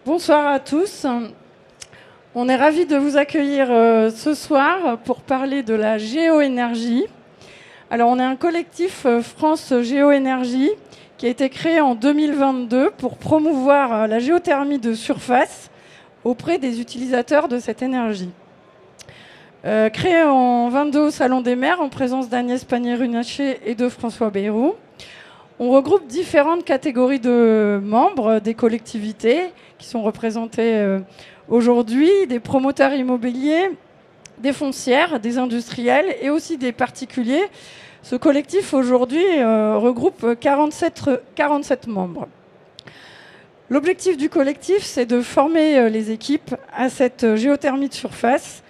Bonsoir à tous. On est ravis de vous accueillir ce soir pour parler de la géoénergie. Alors, on est un collectif France Géoénergie qui a été créé en 2022 pour promouvoir la géothermie de surface auprès des utilisateurs de cette énergie. Créé en 22 au Salon des maires en présence d'Agnès Pannier-Runacher et de François Bayrou. On regroupe différentes catégories de membres des collectivités qui sont représentées aujourd'hui, des promoteurs immobiliers, des foncières, des industriels et aussi des particuliers. Ce collectif aujourd'hui regroupe 47 membres. L'objectif du collectif, c'est de former les équipes à cette géothermie de surface,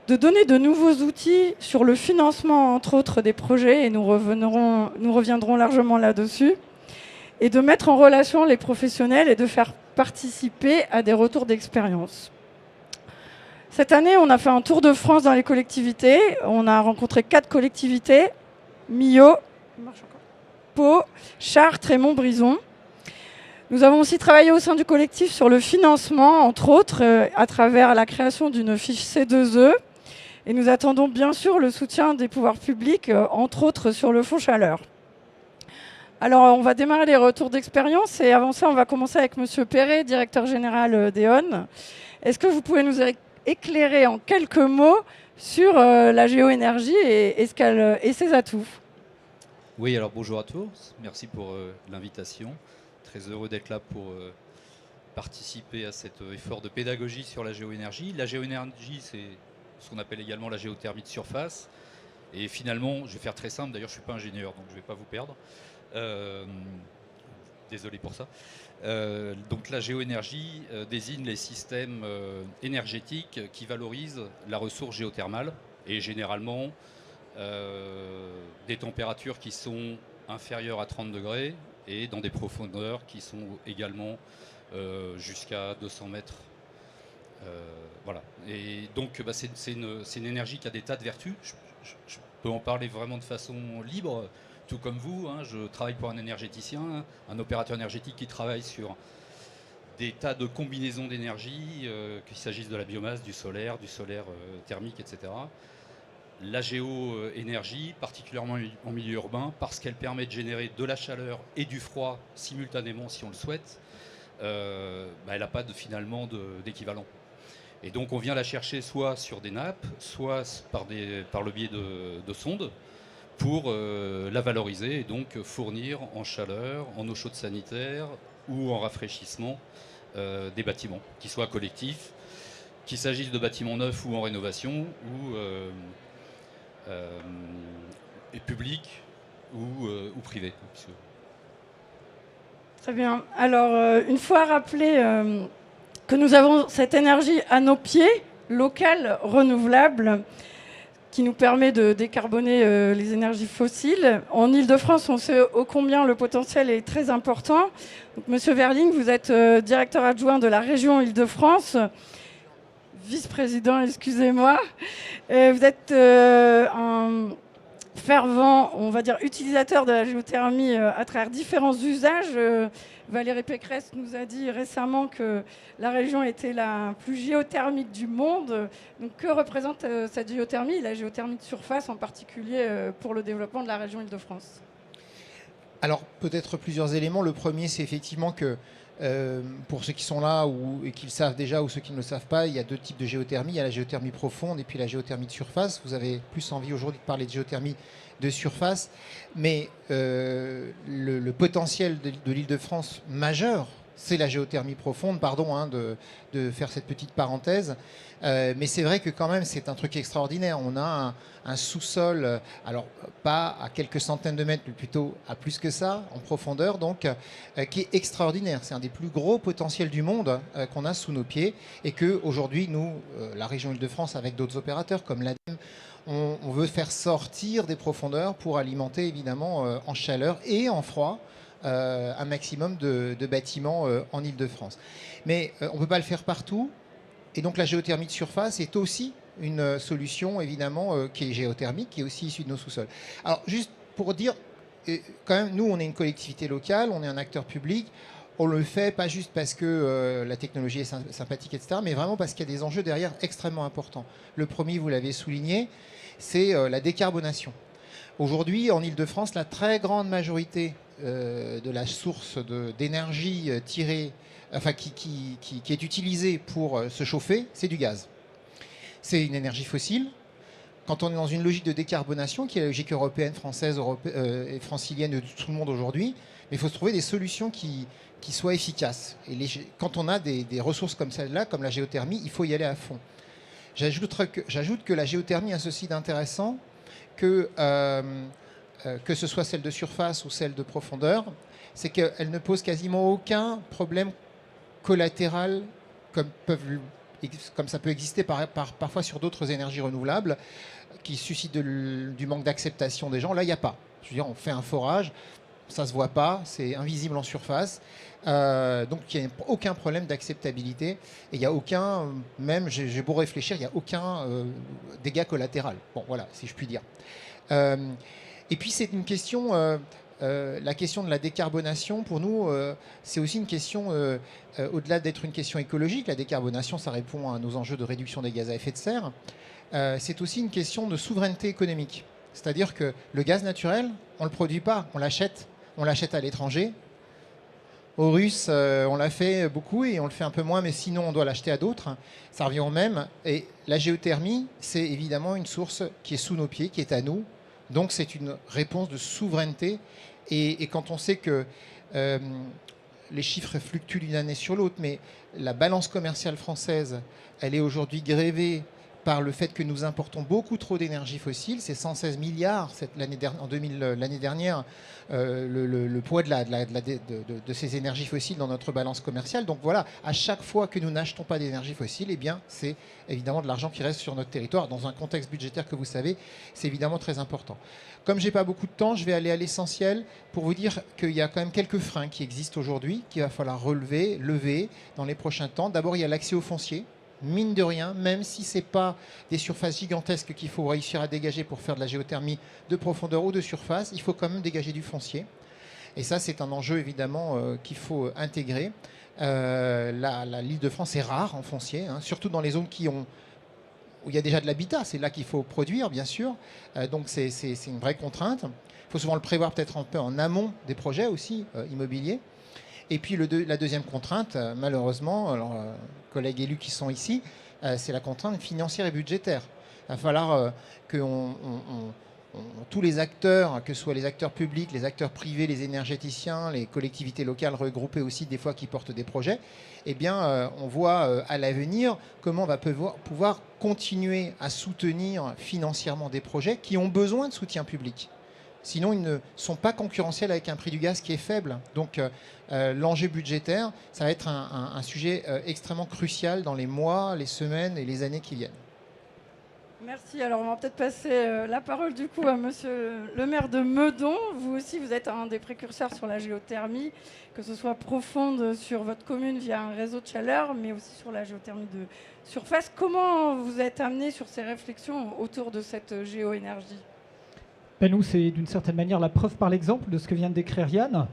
de donner de nouveaux outils sur le financement, entre autres, des projets, et nous reviendrons largement là-dessus, et de mettre en relation les professionnels et de faire participer à des retours d'expérience. Cette année, on a fait un tour de France dans les collectivités. On a rencontré 4 collectivités, Millau, Pau, Chartres et Montbrison. Nous avons aussi travaillé au sein du collectif sur le financement, entre autres, à travers la création d'une fiche C2E. Et nous attendons bien sûr le soutien des pouvoirs publics, entre autres sur le fonds chaleur. Alors, on va démarrer les retours d'expérience et avant ça, on va commencer avec Monsieur Perret, directeur général d'E.ON. Est-ce que vous pouvez nous éclairer en quelques mots sur la géoénergie et ses atouts? Oui, alors bonjour à tous. Merci pour l'invitation. Très heureux d'être là pour participer à cet effort de pédagogie sur la géoénergie. La géoénergie, c'est ce qu'on appelle également la géothermie de surface. Et finalement, je vais faire très simple, d'ailleurs je ne suis pas ingénieur, donc je ne vais pas vous perdre. Désolé pour ça. Donc la géoénergie désigne les systèmes énergétiques qui valorisent la ressource géothermale et généralement des températures qui sont inférieures à 30 degrés et dans des profondeurs qui sont également jusqu'à 200 mètres. Voilà. Et donc c'est une énergie qui a des tas de vertus. Je peux en parler vraiment de façon libre, tout comme vous. Je travaille pour un énergéticien, un opérateur énergétique qui travaille sur des tas de combinaisons d'énergie, qu'il s'agisse de la biomasse, du solaire thermique, etc. La géoénergie, particulièrement en milieu urbain, parce qu'elle permet de générer de la chaleur et du froid simultanément si on le souhaite, elle n'a pas finalement d'équivalent. Et donc on vient la chercher soit sur des nappes, soit par le biais de sondes, pour la valoriser et donc fournir en chaleur, en eau chaude sanitaire ou en rafraîchissement des bâtiments, qu'ils soient collectifs, qu'il s'agisse de bâtiments neufs ou en rénovation, ou publics ou privés. Très bien. Alors, une fois rappelé que nous avons cette énergie à nos pieds, locale, renouvelable, qui nous permet de décarboner les énergies fossiles. En Ile-de-France, on sait ô combien le potentiel est très important. Donc, Monsieur Verling, vous êtes directeur adjoint de la région Ile-de-France, vice-président, excusez-moi. Vous êtes un fervent, on va dire, utilisateur de la géothermie à travers différents usages. Valérie Pécresse nous a dit récemment que la région était la plus géothermique du monde. Donc, que représente cette géothermie, la géothermie de surface en particulier pour le développement de la région Île-de-France? Alors, peut-être plusieurs éléments. Le premier, c'est effectivement que pour ceux qui sont là et qui le savent déjà ou ceux qui ne le savent pas, il y a deux types de géothermie. Il y a la géothermie profonde et puis la géothermie de surface. Vous avez plus envie aujourd'hui de parler de géothermie de surface, mais le potentiel de l'Île-de-France majeur, c'est la géothermie profonde, pardon de faire cette petite parenthèse. Mais c'est vrai que quand même, c'est un truc extraordinaire. On a un sous-sol, alors pas à quelques centaines de mètres, mais plutôt à plus que ça, en profondeur, donc, qui est extraordinaire. C'est un des plus gros potentiels du monde qu'on a sous nos pieds et qu'aujourd'hui, nous, la région Île-de-France, avec d'autres opérateurs comme l'ADEME, on veut faire sortir des profondeurs pour alimenter évidemment en chaleur et en froid un maximum de bâtiments en Île-de-France. Mais on ne peut pas le faire partout. Et donc la géothermie de surface est aussi une solution évidemment qui est géothermique, qui est aussi issue de nos sous-sols. Alors juste pour dire, quand même, nous on est une collectivité locale, on est un acteur public, On le fait pas juste parce que la technologie est sympathique, etc., mais vraiment parce qu'il y a des enjeux derrière extrêmement importants. Le premier, vous l'avez souligné, c'est la décarbonation. Aujourd'hui, en Île-de-France, la très grande majorité de la source d'énergie qui est utilisée pour se chauffer, c'est du gaz. C'est une énergie fossile. Quand on est dans une logique de décarbonation, qui est la logique européenne, française et francilienne de tout le monde aujourd'hui, il faut se trouver des solutions qui soient efficaces. Et quand on a des ressources comme celle-là, comme la géothermie, il faut y aller à fond. J'ajoute que la géothermie a ceci d'intéressant que ce soit celle de surface ou celle de profondeur, c'est qu'elle ne pose quasiment aucun problème collatéral comme ça peut exister parfois sur d'autres énergies renouvelables qui suscitent du manque d'acceptation des gens. Là, il n'y a pas. Je veux dire, on fait un forage, ça ne se voit pas, c'est invisible en surface. Donc, il n'y a aucun problème d'acceptabilité. Et il n'y a aucun, même, j'ai beau réfléchir, il n'y a aucun dégât collatéral. Bon, voilà, si je puis dire. Et puis, c'est une question... la question de la décarbonation, pour nous, c'est aussi une question, au-delà d'être une question écologique, la décarbonation, ça répond à nos enjeux de réduction des gaz à effet de serre, c'est aussi une question de souveraineté économique. C'est-à-dire que le gaz naturel, on ne le produit pas, on l'achète à l'étranger. Aux Russes, on l'a fait beaucoup et on le fait un peu moins, mais sinon on doit l'acheter à d'autres. Ça revient au même. Et la géothermie, c'est évidemment une source qui est sous nos pieds, qui est à nous. Donc c'est une réponse de souveraineté. Et quand on sait que les chiffres fluctuent d'une année sur l'autre, mais la balance commerciale française, elle est aujourd'hui grévée par le fait que nous importons beaucoup trop d'énergie fossile. C'est 116 milliards l'année dernière, le poids de ces énergies fossiles dans notre balance commerciale. Donc voilà, à chaque fois que nous n'achetons pas d'énergie fossile, eh bien, c'est évidemment de l'argent qui reste sur notre territoire. Dans un contexte budgétaire que vous savez, c'est évidemment très important. Comme je n'ai pas beaucoup de temps, je vais aller à l'essentiel pour vous dire qu'il y a quand même quelques freins qui existent aujourd'hui, qu'il va falloir lever dans les prochains temps. D'abord, il y a l'accès au foncier. Mine de rien, même si ce n'est pas des surfaces gigantesques qu'il faut réussir à dégager pour faire de la géothermie de profondeur ou de surface, il faut quand même dégager du foncier. Et ça, c'est un enjeu évidemment qu'il faut intégrer. L'Île-de-France est rare en foncier, hein, surtout dans les zones où il y a déjà de l'habitat. C'est là qu'il faut produire, bien sûr. Donc c'est une vraie contrainte. Il faut souvent le prévoir peut-être un peu en amont des projets aussi immobiliers. Et puis la deuxième contrainte, malheureusement, collègues élus qui sont ici, c'est la contrainte financière et budgétaire. Il va falloir que tous les acteurs, que ce soit les acteurs publics, les acteurs privés, les énergéticiens, les collectivités locales regroupées aussi des fois qui portent des projets, eh bien, on voit à l'avenir comment on va pouvoir continuer à soutenir financièrement des projets qui ont besoin de soutien public. Sinon, ils ne sont pas concurrentiels avec un prix du gaz qui est faible. Donc, l'enjeu budgétaire, ça va être un sujet extrêmement crucial dans les mois, les semaines et les années qui viennent. Merci. Alors, on va peut-être passer la parole du coup à monsieur le maire de Meudon. Vous aussi, vous êtes un des précurseurs sur la géothermie, que ce soit profonde sur votre commune via un réseau de chaleur, mais aussi sur la géothermie de surface. Comment vous êtes amené sur ces réflexions autour de cette géoénergie ? Nous, c'est d'une certaine manière la preuve par l'exemple de ce que vient de décrire Yann,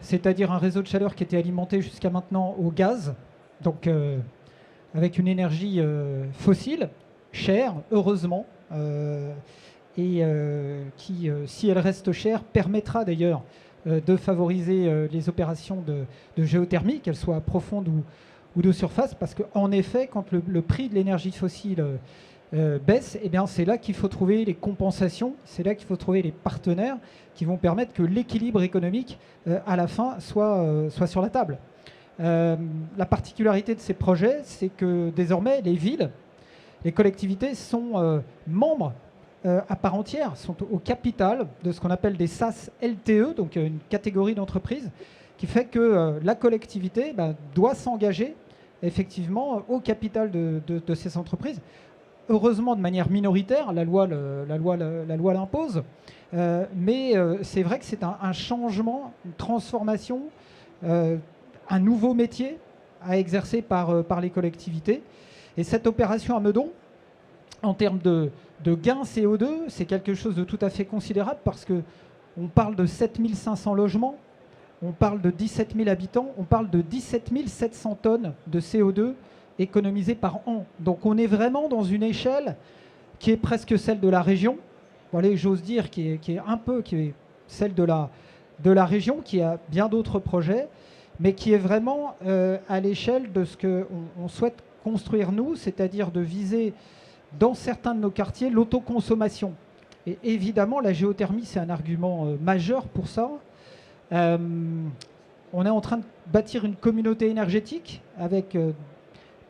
c'est-à-dire un réseau de chaleur qui était alimenté jusqu'à maintenant au gaz, donc avec une énergie fossile, chère, heureusement, et qui, si elle reste chère, permettra d'ailleurs de favoriser les opérations de géothermie, qu'elles soient profondes ou de surface, parce qu'en effet, quand le prix de l'énergie fossile baisse, eh bien, c'est là qu'il faut trouver les compensations, c'est là qu'il faut trouver les partenaires qui vont permettre que l'équilibre économique, à la fin, soit sur la table. La particularité de ces projets, c'est que désormais, les villes, les collectivités sont membres à part entière, sont au capital de ce qu'on appelle des SAS LTE, donc une catégorie d'entreprises, qui fait que la collectivité doit s'engager effectivement au capital de ces entreprises. Heureusement de manière minoritaire, la loi l'impose, mais c'est vrai que c'est un changement, une transformation, un nouveau métier à exercer par les collectivités. Et cette opération à Meudon, en termes de gains CO2, c'est quelque chose de tout à fait considérable parce qu'on parle de 7500 logements on parle de 17 000 habitants, on parle de 17 700 tonnes de CO2 économisées par an. Donc on est vraiment dans une échelle qui est presque celle de la région, voilà, j'ose dire, qui est celle de la région, qui a bien d'autres projets, mais qui est vraiment à l'échelle de ce qu'on souhaite construire nous, c'est-à-dire de viser dans certains de nos quartiers l'autoconsommation. Et évidemment, la géothermie, c'est un argument majeur pour ça. On est en train de bâtir une communauté énergétique avec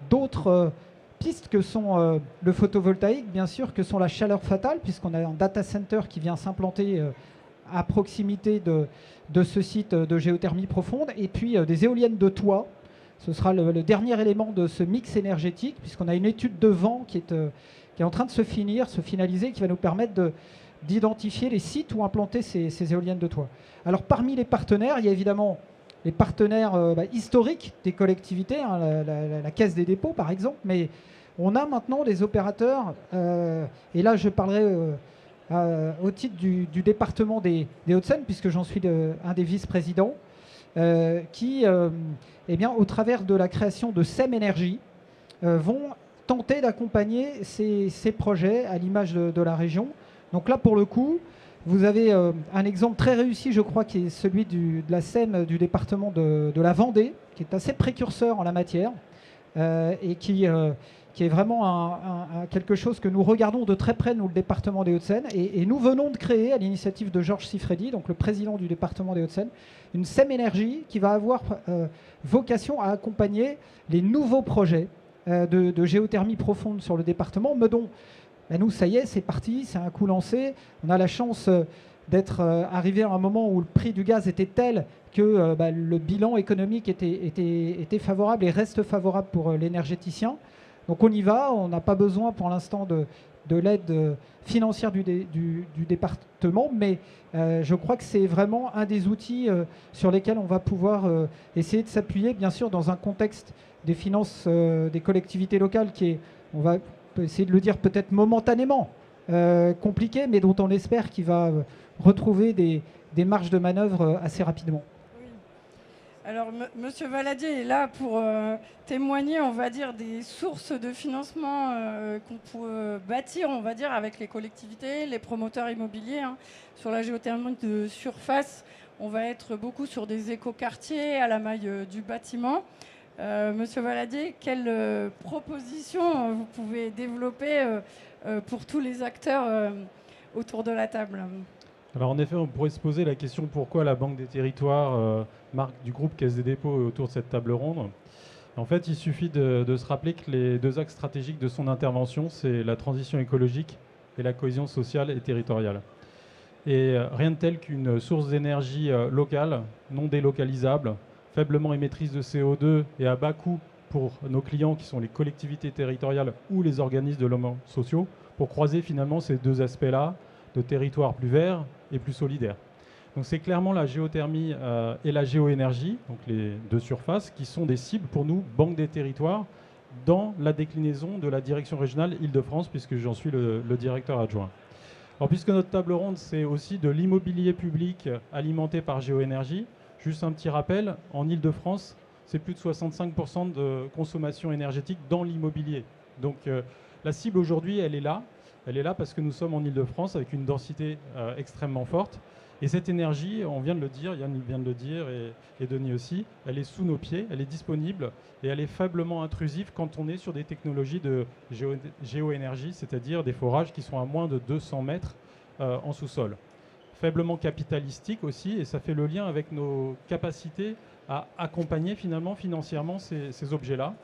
d'autres pistes que sont le photovoltaïque, bien sûr, que sont la chaleur fatale, puisqu'on a un data center qui vient s'implanter à proximité de ce site de géothermie profonde, et puis des éoliennes de toit. Ce sera le dernier élément de ce mix énergétique, puisqu'on a une étude de vent qui est en train de se finaliser, qui va nous permettre d'identifier les sites où implanter ces éoliennes de toit. Alors parmi les partenaires, il y a évidemment les partenaires historiques des collectivités, hein, la Caisse des dépôts par exemple, mais on a maintenant des opérateurs, et là je parlerai au titre du département des Hauts-de-Seine, puisque j'en suis un des vice-présidents, qui, eh bien, au travers de la création de SEM Énergie, vont tenter d'accompagner ces projets à l'image de la région. Donc là, pour le coup, vous avez un exemple très réussi, je crois, qui est celui de la SEM du département de la Vendée, qui est assez précurseur en la matière, et qui est vraiment quelque chose que nous regardons de très près, nous, le département des Hauts-de-Seine. Et nous venons de créer, à l'initiative de Georges Siffredi, donc le président du département des Hauts-de-Seine, une SEM Énergie qui va avoir vocation à accompagner les nouveaux projets de géothermie profonde sur le département. Meudon, nous, ça y est, c'est parti, c'est un coup lancé. On a la chance d'être arrivé à un moment où le prix du gaz était tel que le bilan économique était favorable et reste favorable pour l'énergéticien. Donc on y va, on n'a pas besoin pour l'instant de l'aide financière du département, mais je crois que c'est vraiment un des outils sur lesquels on va pouvoir essayer de s'appuyer, bien sûr, dans un contexte des finances des collectivités locales qui est, on va essayer de le dire peut-être momentanément, compliqué, mais dont on espère qu'il va retrouver des marges de manœuvre assez rapidement. Alors, Monsieur Valadier est là pour témoigner, on va dire, des sources de financement qu'on peut bâtir, on va dire, avec les collectivités, les promoteurs immobiliers. Hein. Sur la géothermie de surface, on va être beaucoup sur des écoquartiers à la maille du bâtiment. Monsieur Valadier, quelles propositions vous pouvez développer pour tous les acteurs autour de la table ? Alors en effet, on pourrait se poser la question pourquoi la Banque des Territoires, marque du groupe Caisse des dépôts, est autour de cette table ronde. En fait, il suffit de se rappeler que les deux axes stratégiques de son intervention, c'est la transition écologique et la cohésion sociale et territoriale. Et rien de tel qu'une source d'énergie locale, non délocalisable, faiblement émettrice de CO2 et à bas coût pour nos clients qui sont les collectivités territoriales ou les organismes de logements sociaux, pour croiser finalement ces deux aspects-là, de territoires plus verts et plus solidaires. Donc c'est clairement la géothermie et la géoénergie, donc les deux surfaces, qui sont des cibles pour nous, Banque des Territoires, dans la déclinaison de la direction régionale Île-de-France, puisque j'en suis le directeur adjoint. Alors puisque notre table ronde, c'est aussi de l'immobilier public alimenté par géoénergie, juste un petit rappel, en Île-de-France, c'est plus de 65% de consommation énergétique dans l'immobilier. Donc la cible aujourd'hui, elle est là. Elle est là parce que nous sommes en Île-de-France avec une densité extrêmement forte. Et cette énergie, on vient de le dire, Yann vient de le dire et Denis aussi, elle est sous nos pieds, elle est disponible et elle est faiblement intrusive quand on est sur des technologies de géoénergie, c'est-à-dire des forages qui sont à moins de 200 mètres en sous-sol. Faiblement capitalistique aussi, et ça fait le lien avec nos capacités à accompagner finalement financièrement ces objets-là.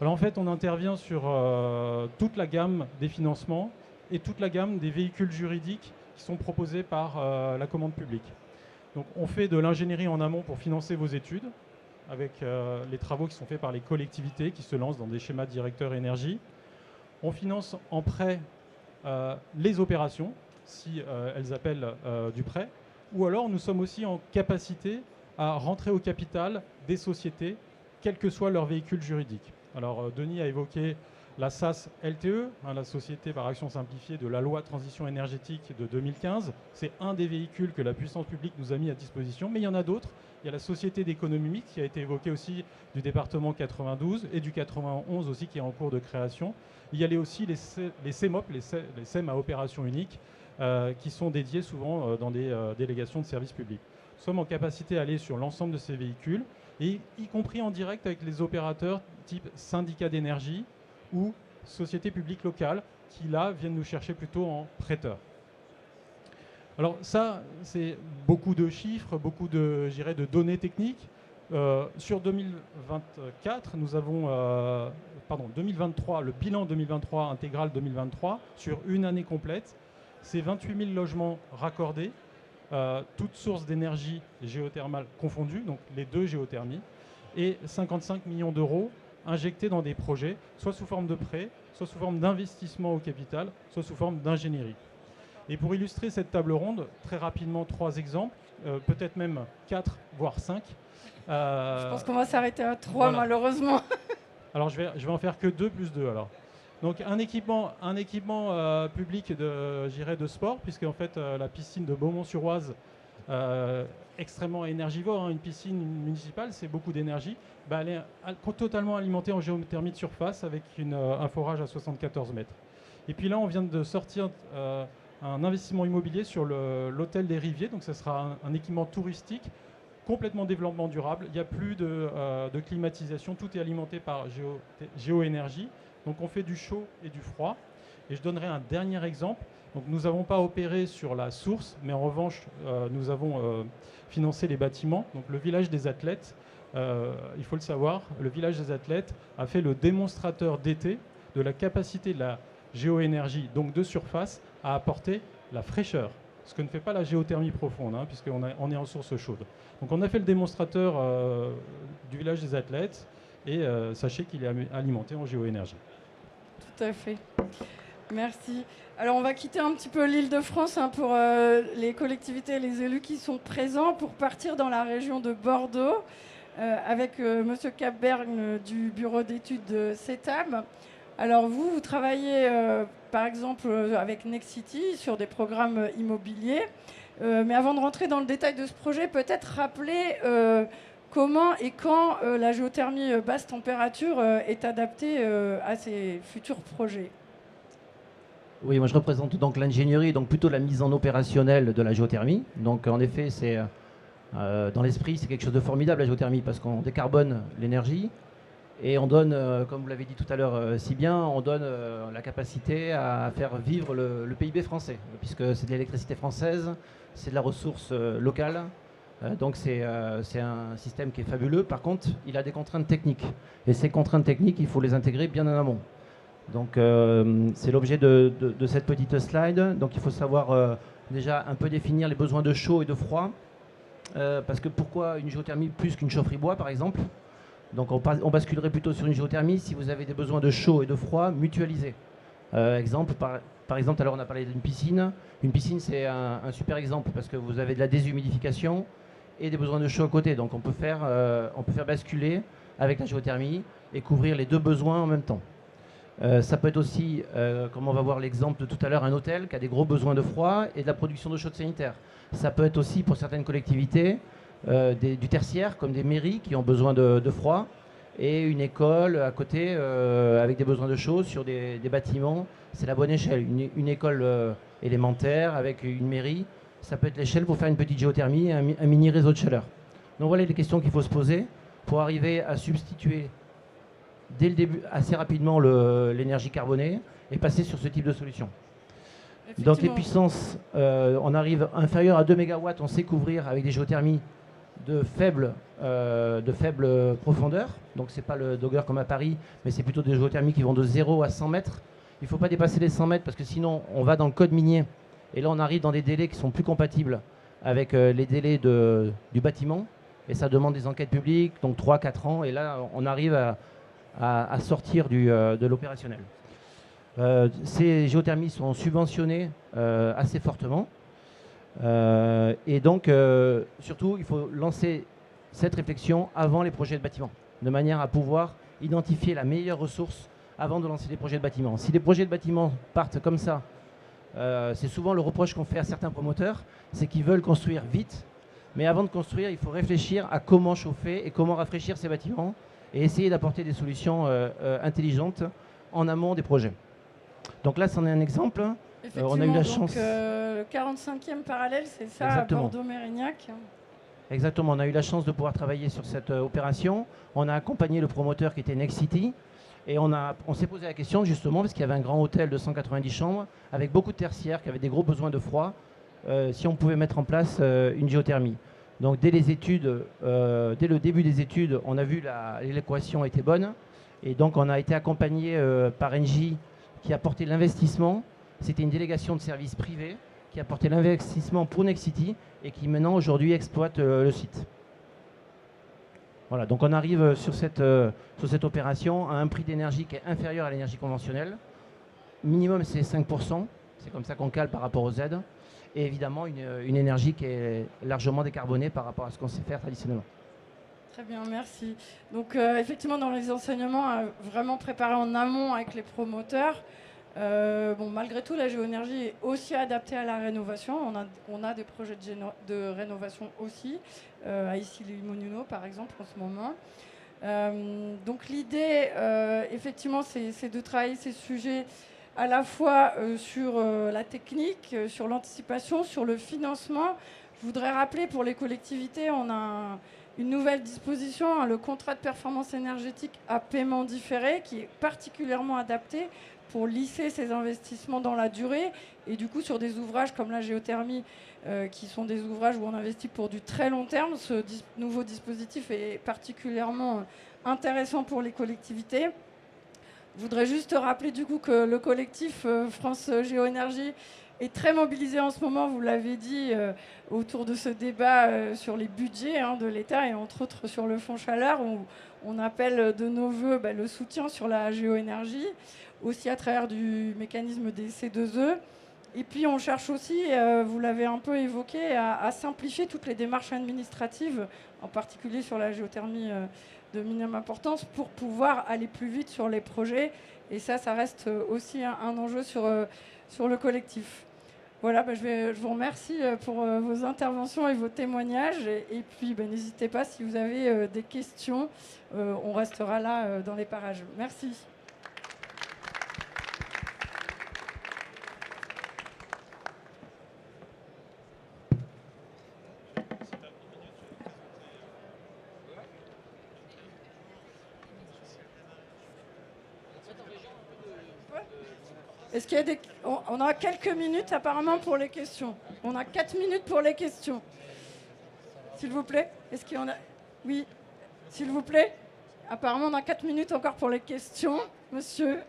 Alors en fait, on intervient sur toute la gamme des financements et toute la gamme des véhicules juridiques qui sont proposés par la commande publique. Donc on fait de l'ingénierie en amont pour financer vos études, avec les travaux qui sont faits par les collectivités qui se lancent dans des schémas directeurs énergie. On finance en prêt les opérations, si elles appellent du prêt, ou alors nous sommes aussi en capacité à rentrer au capital des sociétés, quel que soit leur véhicule juridique. Alors Denis a évoqué la SAS LTE, la Société par action simplifiée de la loi transition énergétique de 2015. C'est un des véhicules que la puissance publique nous a mis à disposition, mais il y en a d'autres. Il y a la Société d'économie mixte qui a été évoquée aussi du département 92 et du 91 aussi qui est en cours de création. Il y a aussi les CEMOP, les SEM à opération unique, qui sont dédiés souvent dans des délégations de services publics. Nous sommes en capacité à aller sur l'ensemble de ces véhicules, et y compris en direct avec les opérateurs type syndicats d'énergie ou sociétés publiques locales qui, là, viennent nous chercher plutôt en prêteurs. Alors ça, c'est beaucoup de chiffres, beaucoup de, je dirais, de données techniques. Sur 2024, nous avons, 2023, le bilan 2023 intégral 2023, sur une année complète, c'est 28 000 logements raccordés, toutes sources d'énergie géothermale confondues, donc les deux géothermies, et 55 millions d'euros injectés dans des projets, soit sous forme de prêts, soit sous forme d'investissement au capital, soit sous forme d'ingénierie. Et pour illustrer cette table ronde, très rapidement, 3 exemples, peut-être même 4, voire 5. Je pense qu'on va s'arrêter à 3, voilà. Malheureusement. Alors, je vais en faire que 2 plus 2, alors. Donc, un équipement public de sport, puisque en fait, la piscine de Beaumont-sur-Oise, extrêmement énergivore, une piscine municipale, c'est beaucoup d'énergie, elle est totalement alimentée en géothermie de surface avec un forage à 74 mètres. Et puis là, on vient de sortir un investissement immobilier sur l'hôtel des Riviers, donc ce sera un équipement touristique complètement développement durable. Il n'y a plus de climatisation, tout est alimenté par géoénergie. Donc on fait du chaud et du froid. Et je donnerai un dernier exemple. Donc nous n'avons pas opéré sur la source, mais en revanche, nous avons financé les bâtiments. Donc le village des athlètes, il faut le savoir, le village des athlètes a fait le démonstrateur d'été de la capacité de la géoénergie, donc de surface, à apporter la fraîcheur. Ce que ne fait pas la géothermie profonde, puisqu'on est en source chaude. Donc on a fait le démonstrateur du village des athlètes, et sachez qu'il est alimenté en géoénergie. Tout à fait. Merci. Alors on va quitter un petit peu l'Île-de-France pour les collectivités et les élus qui sont présents pour partir dans la région de Bordeaux avec Monsieur Capberg du bureau d'études de CETAB. Alors vous travaillez par exemple avec Nexity sur des programmes immobiliers. Mais avant de rentrer dans le détail de ce projet, peut-être rappeler comment et quand la géothermie basse température est adaptée à ces futurs projets. Oui, moi je représente donc l'ingénierie, donc plutôt la mise en opérationnel de la géothermie. Donc en effet, c'est dans l'esprit, c'est quelque chose de formidable la géothermie parce qu'on décarbone l'énergie et on donne, comme vous l'avez dit tout à l'heure si bien, on donne la capacité à faire vivre le PIB français, puisque c'est de l'électricité française, c'est de la ressource locale. Donc c'est un système qui est fabuleux. Par contre, il a des contraintes techniques. Et ces contraintes techniques, il faut les intégrer bien en amont. Donc c'est l'objet de cette petite slide. Donc il faut savoir déjà un peu définir les besoins de chaud et de froid. Parce que pourquoi une géothermie plus qu'une chaufferie bois, par exemple? Donc on basculerait plutôt sur une géothermie si vous avez des besoins de chaud et de froid mutualisés. Exemple, par exemple, alors on a parlé d'une piscine. Une piscine, c'est un super exemple parce que vous avez de la déshumidification et des besoins de chaud à côté. Donc on peut faire basculer avec la géothermie et couvrir les deux besoins en même temps. Ça peut être aussi, comme on va voir l'exemple de tout à l'heure, un hôtel qui a des gros besoins de froid et de la production d'eau chaude sanitaire. Ça peut être aussi pour certaines collectivités du tertiaire, comme des mairies qui ont besoin de froid, et une école à côté avec des besoins de chaud sur des bâtiments. C'est la bonne échelle. Une école élémentaire avec une mairie, ça peut être l'échelle pour faire une petite géothermie et un mini réseau de chaleur. Donc voilà les questions qu'il faut se poser pour arriver à substituer dès le début assez rapidement l'énergie carbonée et passer sur ce type de solution. Donc les puissances, on arrive inférieur à 2 MW, on sait couvrir avec des géothermies de faible profondeur. Donc c'est pas le Dogger comme à Paris, mais c'est plutôt des géothermies qui vont de 0 à 100 mètres. Il ne faut pas dépasser les 100 mètres parce que sinon on va dans le code minier. Et là on arrive dans des délais qui sont plus compatibles avec les délais du bâtiment. Et ça demande des enquêtes publiques, donc 3-4 ans. Et là on arrive à sortir de l'opérationnel. Ces géothermies sont subventionnées assez fortement. Et donc, surtout, il faut lancer cette réflexion avant les projets de bâtiment, de manière à pouvoir identifier la meilleure ressource avant de lancer des projets de bâtiment. Si les projets de bâtiment partent comme ça, c'est souvent le reproche qu'on fait à certains promoteurs, c'est qu'ils veulent construire vite, mais avant de construire, il faut réfléchir à comment chauffer et comment rafraîchir ces bâtiments et essayer d'apporter des solutions intelligentes en amont des projets. Donc là, c'en est un exemple. On a eu la chance. Le 45e parallèle, c'est ça, Exactement. à Bordeaux-Mérignac. Exactement, on a eu la chance de pouvoir travailler sur cette opération. On a accompagné le promoteur qui était Nexity. Et on s'est posé la question justement parce qu'il y avait un grand hôtel de 190 chambres avec beaucoup de tertiaires qui avaient des gros besoins de froid, si on pouvait mettre en place une géothermie. Donc dès les études, dès le début des études, on a vu l'équation était bonne. Et donc on a été accompagné par Engie qui a porté l'investissement. C'était une délégation de services privés qui a porté l'investissement pour Nexity et qui maintenant aujourd'hui exploite le site. Voilà, donc on arrive sur cette opération à un prix d'énergie qui est inférieur à l'énergie conventionnelle. Minimum c'est 5%, c'est comme ça qu'on cale par rapport aux aides. Et évidemment une énergie qui est largement décarbonée par rapport à ce qu'on sait faire traditionnellement. Très bien, merci. Donc effectivement, dans les enseignements, vraiment préparés en amont avec les promoteurs. Malgré tout, la géoénergie est aussi adaptée à la rénovation. On a des projets de rénovation aussi, à Issy-les-Moulineaux par exemple en ce moment. Donc l'idée, effectivement, c'est de travailler ces sujets à la fois sur la technique, sur l'anticipation, sur le financement. Je voudrais rappeler pour les collectivités, on a une nouvelle disposition, le contrat de performance énergétique à paiement différé, qui est particulièrement adapté pour lisser ces investissements dans la durée. Et du coup, sur des ouvrages comme la géothermie, qui sont des ouvrages où on investit pour du très long terme, ce nouveau dispositif est particulièrement intéressant pour les collectivités. Je voudrais juste rappeler du coup que le collectif France Géoénergie est très mobilisé en ce moment, vous l'avez dit, autour de ce débat sur les budgets de l'État et entre autres sur le fonds chaleur où on appelle de nos voeux le soutien sur la géoénergie, aussi à travers du mécanisme des C2E. Et puis on cherche aussi, vous l'avez un peu évoqué, à simplifier toutes les démarches administratives, en particulier sur la géothermie de minimum importance, pour pouvoir aller plus vite sur les projets. Et ça reste aussi un enjeu sur le collectif. Voilà, je vous remercie pour vos interventions et vos témoignages. Et puis n'hésitez pas si vous avez des questions, on restera là dans les parages. Merci. Est-ce qu'il y a des... On a quelques minutes apparemment pour les questions. On a 4 minutes pour les questions. S'il vous plaît. Est-ce qu'il y en a... Oui. S'il vous plaît. Apparemment, on a 4 minutes encore pour les questions. Monsieur.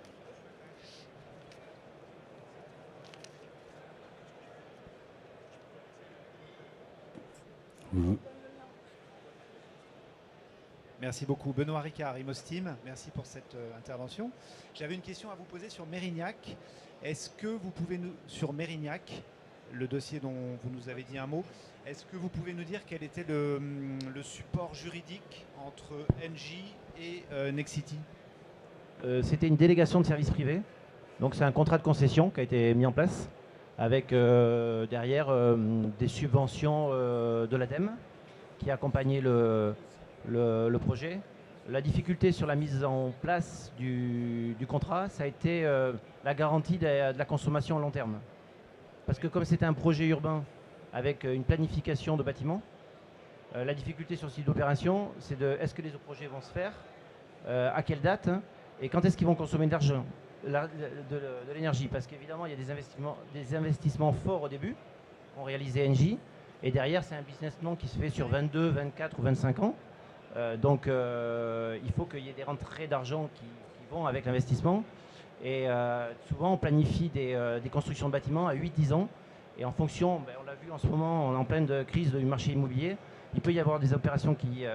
Merci beaucoup. Benoît Ricard, Imostim, merci pour cette intervention. J'avais une question à vous poser sur Mérignac. Est-ce que vous pouvez nous, sur Mérignac, le dossier dont vous nous avez dit un mot, est-ce que vous pouvez nous dire quel était le support juridique entre Engie et Nexity ? C'était une délégation de services privés. Donc c'est un contrat de concession qui a été mis en place avec derrière des subventions de l'ADEME qui accompagnaient le projet. La difficulté sur la mise en place du contrat, ça a été la garantie de la consommation à long terme. Parce que comme c'était un projet urbain avec une planification de bâtiments, la difficulté sur ce type d'opération, c'est est-ce que les projets vont se faire, à quelle date, et quand est-ce qu'ils vont consommer de l'argent, de l'énergie. Parce qu'évidemment, il y a des investissements forts au début, qu'on réalisait Engie, et derrière, c'est un business plan qui se fait sur 22, 24 ou 25 ans. Donc il faut qu'il y ait des rentrées d'argent qui vont avec l'investissement. Et souvent on planifie des constructions de bâtiments à 8-10 ans. Et en fonction, on l'a vu en ce moment, on est en pleine crise du marché immobilier, il peut y avoir des opérations qui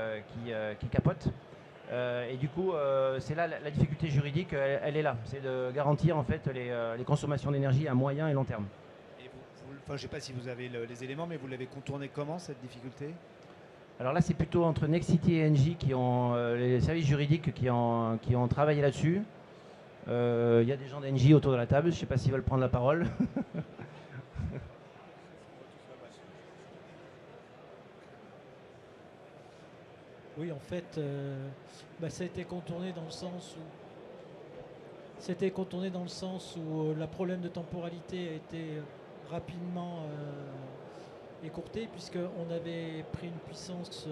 capotent. Et du coup, c'est là la difficulté juridique, elle est là. C'est de garantir en fait les consommations d'énergie à moyen et long terme. Et je ne sais pas si vous avez les éléments, mais vous l'avez contourné comment cette difficulté ? Alors là, c'est plutôt entre Nexity et Engie qui ont les services juridiques qui ont travaillé là-dessus. Il y a des gens d'Engie autour de la table, je ne sais pas s'ils veulent prendre la parole. Oui, en fait, ça a été contourné dans le sens où le problème de temporalité a été rapidement écourté, puisqu'on avait pris une puissance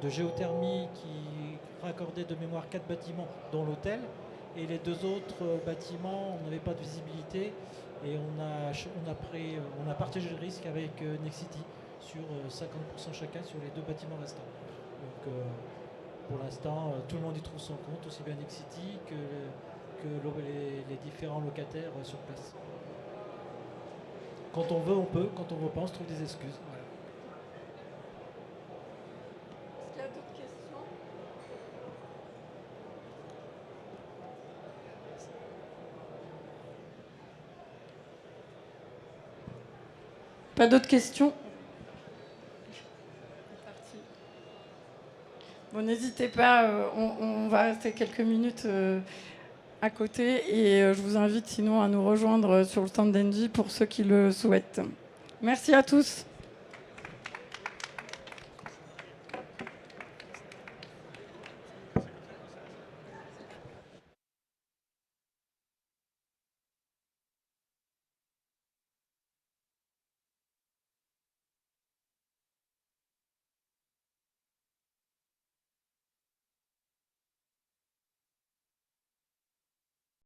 de géothermie qui raccordait de mémoire 4 bâtiments, dont l'hôtel, et les 2 autres bâtiments, on n'avait pas de visibilité, et on a partagé le risque avec Nexity sur 50% chacun sur les 2 bâtiments restants. Donc, pour l'instant, tout le monde y trouve son compte, aussi bien Nexity que les différents locataires sur place. Quand on veut, on peut. Quand on ne veut pas, on se trouve des excuses. Voilà. Est-ce qu'il y a d'autres questions? Pas d'autres questions? Bon, n'hésitez pas, on va rester quelques minutes à côté et je vous invite sinon à nous rejoindre sur le stand d'Engie pour ceux qui le souhaitent. Merci à tous.